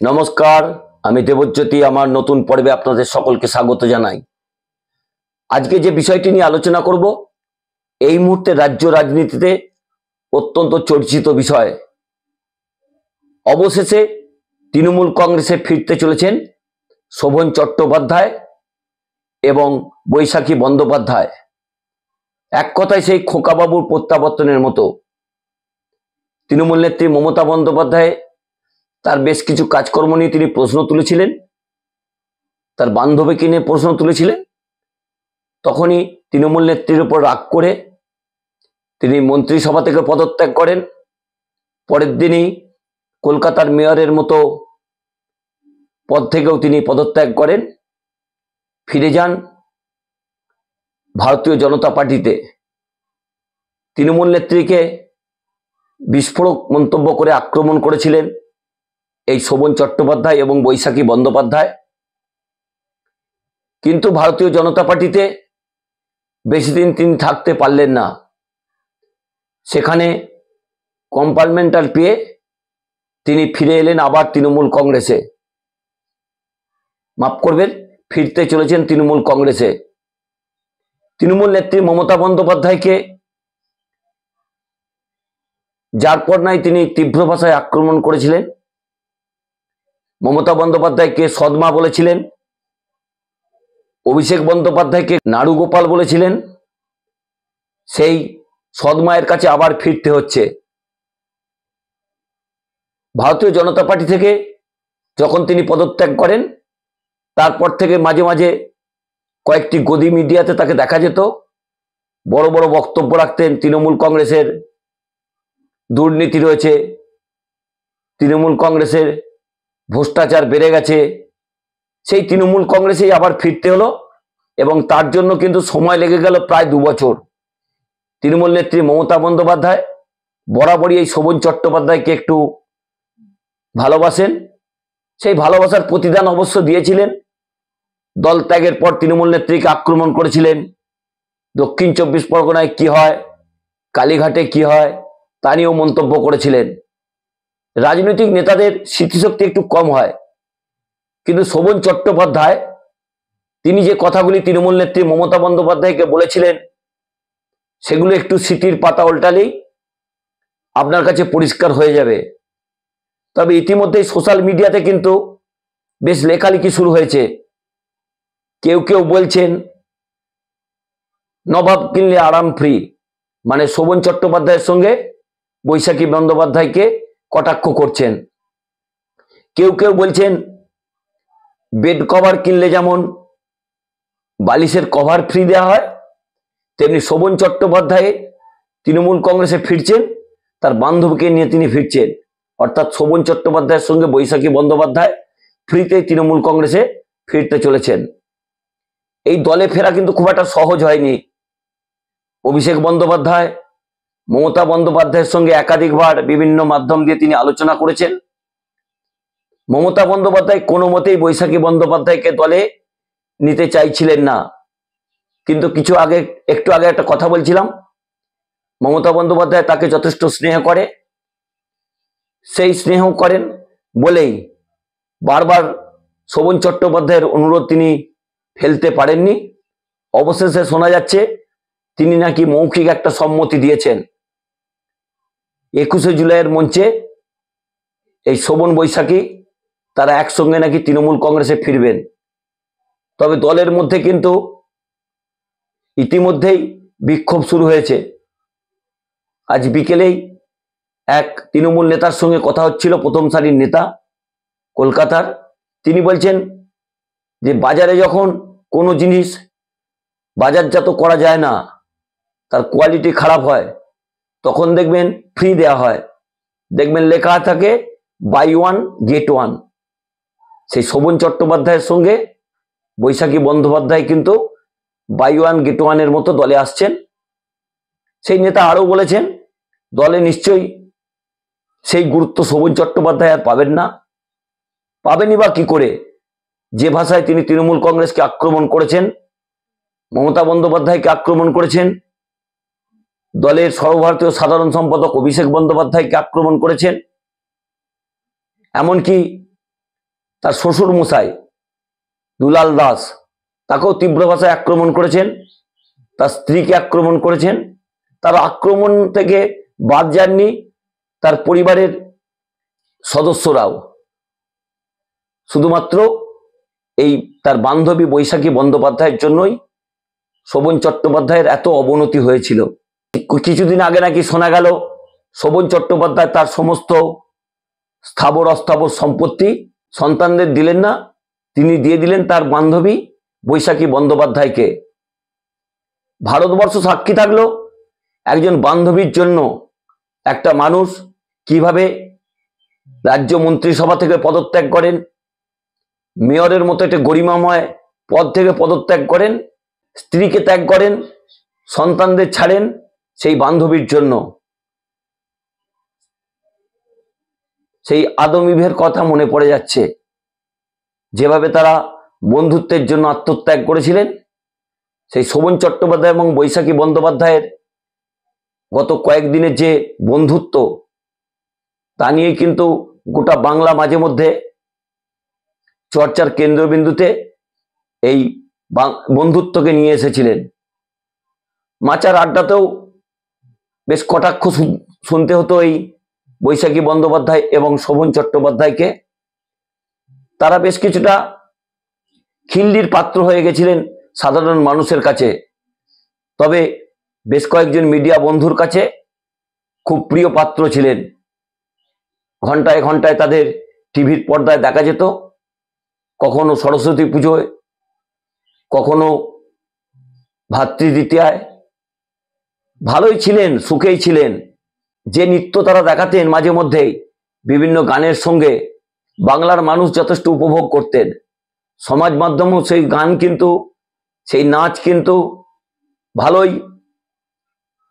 নমস্কার, আমি দেবজ্যোতি। আমার নতুন পর্বে আপনাদের সকলকে স্বাগত জানাই। আজকে যে বিষয়টি নিয়ে আলোচনা করব, এই মুহূর্তে রাজ্য রাজনীতিতে অত্যন্ত চর্চিত বিষয়। অবশেষে তৃণমূল কংগ্রেসে ফিরতে চলেছেন শোভন চট্টোপাধ্যায় এবং বৈশাখী বন্দ্যোপাধ্যায়। এক কথায় সেই খোকাবাবুর প্রত্যাবর্তনের মতো। তৃণমূল নেত্রী মমতা বন্দ্যোপাধ্যায় তার বেশ কিছু কাজকর্ম নিয়ে তিনি প্রশ্ন তুলেছিলেন, তার বান্ধবীকে নিয়ে প্রশ্ন তুলেছিলেন। তখনই তৃণমূল নেত্রীর উপর রাগ করে তিনি মন্ত্রিসভা থেকে পদত্যাগ করেন। পরের দিনই কলকাতার মেয়রের মতো পদ থেকেও তিনি পদত্যাগ করেন, ফিরে যান ভারতীয় জনতা পার্টিতে। তৃণমূল নেত্রীকে বিস্ফোরক মন্তব্য করে আক্রমণ করেছিলেন এই শোভন চট্টোপাধ্যায় এবং বৈশাখী বন্দ্যোপাধ্যায়। কিন্তু ভারতীয় জনতা পার্টিতে বেশি দিন তিনি থাকতে পারলেন না। সেখানে কম্পার্টমেন্টাল পেয়ে তিনি ফিরে এলেন আবার তৃণমূল কংগ্রেসে। মাফ করবেন, ফিরতে চলেছেন তৃণমূল কংগ্রেসে। তৃণমূল নেত্রী মমতা বন্দ্যোপাধ্যায়কে যার পর নাই তিনি তীব্র ভাষায় আক্রমণ করেছিলেন। মমতা বন্দ্যোপাধ্যায়কে সদমা বলেছিলেন, অভিষেক বন্দ্যোপাধ্যায়কে নাড়ু গোপাল বলেছিলেন। সেই সদমায়ের কাছে আবার ফিরতে হচ্ছে। ভারতীয় জনতা পার্টি থেকে যখন তিনি পদত্যাগ করেন, তারপর থেকে মাঝে মাঝে কয়েকটি গদি মিডিয়াতে তাকে দেখা যেত। বড় বড় বক্তব্য রাখতেন। তৃণমূল কংগ্রেসের দুর্নীতি রয়েছে, তৃণমূল কংগ্রেসের ভ্রষ্টাচার বেড়ে গেছে। সেই তৃণমূল কংগ্রেসেই আবার ফিরতে হলো, এবং তার জন্য কিন্তু সময় লেগে গেল প্রায় 2 বছর। তৃণমূল নেত্রী মমতা বন্দ্যোপাধ্যায় বরাবরই এই শোভন চট্টোপাধ্যায়কে একটু ভালোবাসেন। সেই ভালোবাসার প্রতিদান অবশ্য দিয়েছিলেন। দল ত্যাগের পর তৃণমূল নেত্রীকে আক্রমণ করেছিলেন। দক্ষিণ 24 পরগনায় কি হয়, কালীঘাটে কি হয়, তা নিয়েও মন্তব্য করেছিলেন। রাজনৈতিক নেতাদের স্মৃতিশক্তি একটু কম হয়, কিন্তু শোভন চট্টোপাধ্যায় তিনি যে কথাগুলি তৃণমূল নেত্রী মমতা বন্দ্যোপাধ্যায়কে বলেছিলেন, সেগুলো একটু স্মৃতির পাতা উল্টালেই আপনার কাছে পরিষ্কার হয়ে যাবে। তবে ইতিমধ্যেই সোশ্যাল মিডিয়াতে কিন্তু বেশ লেখালেখি শুরু হয়েছে। কেউ কেউ বলছেন নবাব কিনলে আরাম ফ্রি, মানে শোভন চট্টোপাধ্যায়ের সঙ্গে বৈশাখী বন্দ্যোপাধ্যায়কে কটাক্ষ করছেন। কেউ কেউ বলছেন বেড কভার কিনলে যেমন বালিশের কভার ফ্রি দেওয়া হয়, তেমনি শোভন চট্টোপাধ্যায় তৃণমূল কংগ্রেসে ফিরছেন, তার বান্ধবীকে নিয়ে তিনি ফিরছেন। অর্থাৎ শোভন চট্টোপাধ্যায়ের সঙ্গে বৈশাখী বন্দ্যোপাধ্যায় ফ্রিতে তৃণমূল কংগ্রেসে ফিরতে চলেছেন। এই দলে ফেরা কিন্তু খুব একটা সহজ হয়নি। অভিষেক বন্দ্যোপাধ্যায় মমতা বন্দ্যোপাধ্যায়ের সঙ্গে একাধিকবার বিভিন্ন মাধ্যম দিয়ে তিনি আলোচনা করেছেন। মমতা বন্দ্যোপাধ্যায় কোনো মতেই বৈশাখী বন্দ্যোপাধ্যায়কে দলে নিতে চাইছিলেন না। কিন্তু একটু আগে একটা কথা বলছিলাম, মমতা বন্দ্যোপাধ্যায় তাকে যথেষ্ট স্নেহ করে। সেই স্নেহ করেন বলেই বারবার শোভন চট্টোপাধ্যায়ের অনুরোধ তিনি ফেলতে পারেননি। অবশেষে শোনা যাচ্ছে তিনি নাকি মৌখিক একটা সম্মতি দিয়েছেন। 21শে জুলাইয়ের মঞ্চে এই শোভন বৈশাখী তারা একসঙ্গে নাকি তৃণমূল কংগ্রেসে ফিরবেন। তবে দলের মধ্যে কিন্তু ইতিমধ্যেই বিক্ষোভ শুরু হয়েছে। আজ বিকেলেই এক তৃণমূল নেতার সঙ্গে কথা হচ্ছিল, প্রথম সারির নেতা কলকাতার। তিনি বলছেন যে বাজারে যখন কোনো জিনিস বাজারজাত করা যায় না, তার কোয়ালিটি খারাপ হয়, তখন দেখবেন ফ্রি দেওয়া হয়। দেখবেন লেখা থাকে বাই 1 get 1। সেই শোভন চট্টোপাধ্যায়ের সঙ্গে বৈশাখী বন্দ্যোপাধ্যায় কিন্তু বাই 1 get 1 এর মতো দলে আসছেন। সেই নেতা আরও বলেছেন দলে নিশ্চয়ই সেই গুরুত্ব শোভন চট্টোপাধ্যায় আর পাবেন না। পাবেনই বা কি করে? যে ভাষায় তিনি তৃণমূল কংগ্রেসকে আক্রমণ করেছেন, মমতা বন্দ্যোপাধ্যায়কে আক্রমণ করেছেন, দলের সর্বভারতীয় সাধারণ সম্পাদক অভিষেক বন্দ্যোপাধ্যায়কে আক্রমণ করেছেন, এমনকি তার শ্বশুর মশাই দুলাল দাস তাকেও তীব্র ভাষায় আক্রমণ করেছেন, তার স্ত্রীকে আক্রমণ করেছেন। তার আক্রমণ থেকে বাদ যাননি তার পরিবারের সদস্যরাও, শুধুমাত্র এই তার বান্ধবী বৈশাখী বন্দ্যোপাধ্যায়ের জন্যই শোভন চট্টোপাধ্যায়ের এত অবনতি হয়েছিল। কিছুদিন আগে নাকি শোনা গেল শোভন চট্টোপাধ্যায় তার সমস্ত স্থাবর অস্থাবর সম্পত্তি সন্তানদের দিলেন না, তিনি দিয়ে দিলেন তার বান্ধবী বৈশাখী বন্দ্যোপাধ্যায়কে। ভারতবর্ষ সাক্ষী থাকলো একজন বান্ধবীর জন্য একটা মানুষ কিভাবে রাজ্য মন্ত্রিসভা থেকে পদত্যাগ করেন, মেয়রের মতো একটা গরিমাময় পদ থেকে পদত্যাগ করেন, স্ত্রীকে ত্যাগ করেন, সন্তানদের ছাড়েন সেই বান্ধবীর জন্য। সেই আদমিভের কথা মনে পড়ে যাচ্ছে, যেভাবে তারা বন্ধুত্বের জন্য আত্মত্যাগ করেছিলেন। সেই শোভন চট্টোপাধ্যায় এবং বৈশাখী বন্দ্যোপাধ্যায়ের গত কয়েকদিনের যে বন্ধুত্ব, তা নিয়ে কিন্তু গোটা বাংলা মাঝে মধ্যে চর্চার কেন্দ্রবিন্দুতে এই বন্ধুত্বকে নিয়ে এসেছিলেন। মাচার আড্ডাতেও বেশ কটাক্ষ শুনতে হতো এই বৈশাখী বন্দ্যোপাধ্যায় এবং শোভন চট্টোপাধ্যায়কে। তারা বেশ কিছুটা খিল্লির পাত্র হয়ে গেছিলেন সাধারণ মানুষের কাছে, তবে বেশ কয়েকজন মিডিয়া বন্ধুর কাছে খুব প্রিয় পাত্র ছিলেন। ঘন্টায় ঘন্টায় তাদের টিভির পর্দায় দেখা যেত, কখনো সরস্বতী পুজোয়, কখনো ভাতৃদ্বিতীয়ায়। ভালোই ছিলেন, সুখেই ছিলেন। যে নৃত্য তারা দেখাতেন মাঝে মধ্যেই বিভিন্ন গানের সঙ্গে, বাংলার মানুষ যথেষ্ট উপভোগ করতেন। সমাজ মাধ্যমেও সেই গান কিন্তু, সেই নাচ কিন্তু ভালোই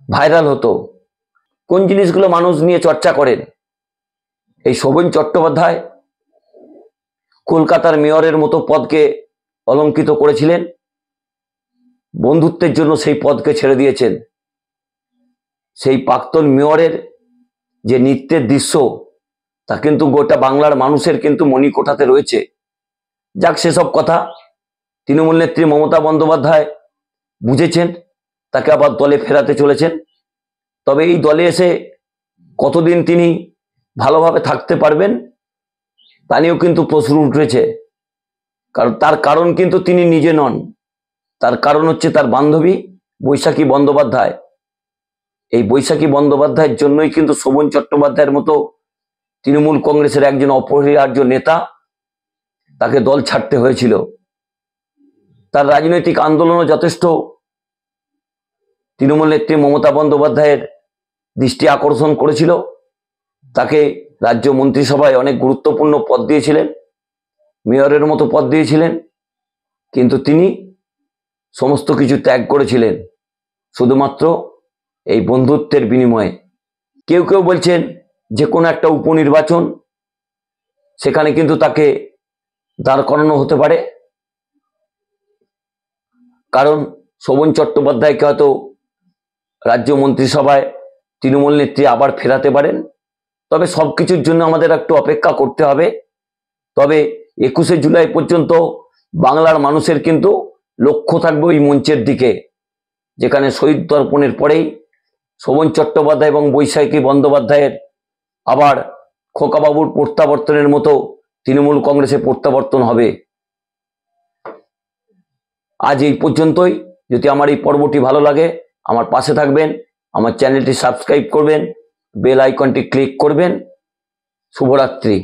ভাইরাল হতো। কোন জিনিসগুলো মানুষ নিয়ে চর্চা করেন? এই শোভন চট্টোপাধ্যায় কলকাতার মেয়রের মতো পদকে অলঙ্কিত করেছিলেন, বন্ধুত্বের জন্য সেই পদকে ছেড়ে দিয়েছেন। সেই প্রাক্তন মেয়রের যে নৃত্যের দৃশ্য, তা কিন্তু গোটা বাংলার মানুষের কিন্তু মণিকোঠাতে রয়েছে। যাক, সেসব কথা তৃণমূল নেত্রী মমতা বন্দ্যোপাধ্যায় বুঝেছেন, তাকে আবার দলে ফেরাতে চলেছেন। তবে এই দলে এসে কতদিন তিনি ভালোভাবে থাকতে পারবেন তা নিয়েও কিন্তু প্রশ্ন উঠেছে। কারণ তার কারণ কিন্তু তিনি নিজে নন, তার কারণ হচ্ছে তার বান্ধবী বৈশাখী বন্দ্যোপাধ্যায়। এই বৈশাখী বন্দ্যোপাধ্যায়ের জন্যই কিন্তু শোভন চট্টোপাধ্যায়ের মতো তৃণমূল কংগ্রেসের একজন অপরিহার্য নেতা, তাকে দল ছাড়তে হয়েছিল। তার রাজনৈতিক আন্দোলনও যথেষ্ট তৃণমূল নেত্রী মমতা বন্দ্যোপাধ্যায়ের দৃষ্টি আকর্ষণ করেছিল। তাকে রাজ্য মন্ত্রিসভায় অনেক গুরুত্বপূর্ণ পদ দিয়েছিলেন, মেয়রের মতো পদ দিয়েছিলেন, কিন্তু তিনি সমস্ত কিছু ত্যাগ করেছিলেন শুধুমাত্র এই বন্ধুত্বের বিনিময়ে। কেউ কেউ বলছেন যে কোনো একটা উপনির্বাচন, সেখানে কিন্তু তাকে দাঁড় করানো হতে পারে, কারণ শোভন চট্টোপাধ্যায়কে হয়তো রাজ্য মন্ত্রিসভায় তৃণমূল নেত্রী আবার ফেরাতে পারেন। তবে সবকিছুর জন্য আমাদের একটু অপেক্ষা করতে হবে। তবে 21শে জুলাই পর্যন্ত বাংলার মানুষের কিন্তু লক্ষ্য থাকবে ওই মঞ্চের দিকে, যেখানে শহীদ তর্পণের পরেই শোভন চট্টোপাধ্যায় এবং বৈশাখী বন্দ্যোপাধ্যায়ের আবার খোকাবাবুর প্রত্যাবর্তনের মতো তৃণমূল কংগ্রেসে প্রত্যাবর্তন হবে। আজ এই পর্যন্তই। যদি আমার এই পর্বটি ভালো লাগে, আমার পাশে থাকবেন, আমার চ্যানেলটি সাবস্ক্রাইব করবেন, বেল আইকনটি ক্লিক করবেন। শুভরাত্রি।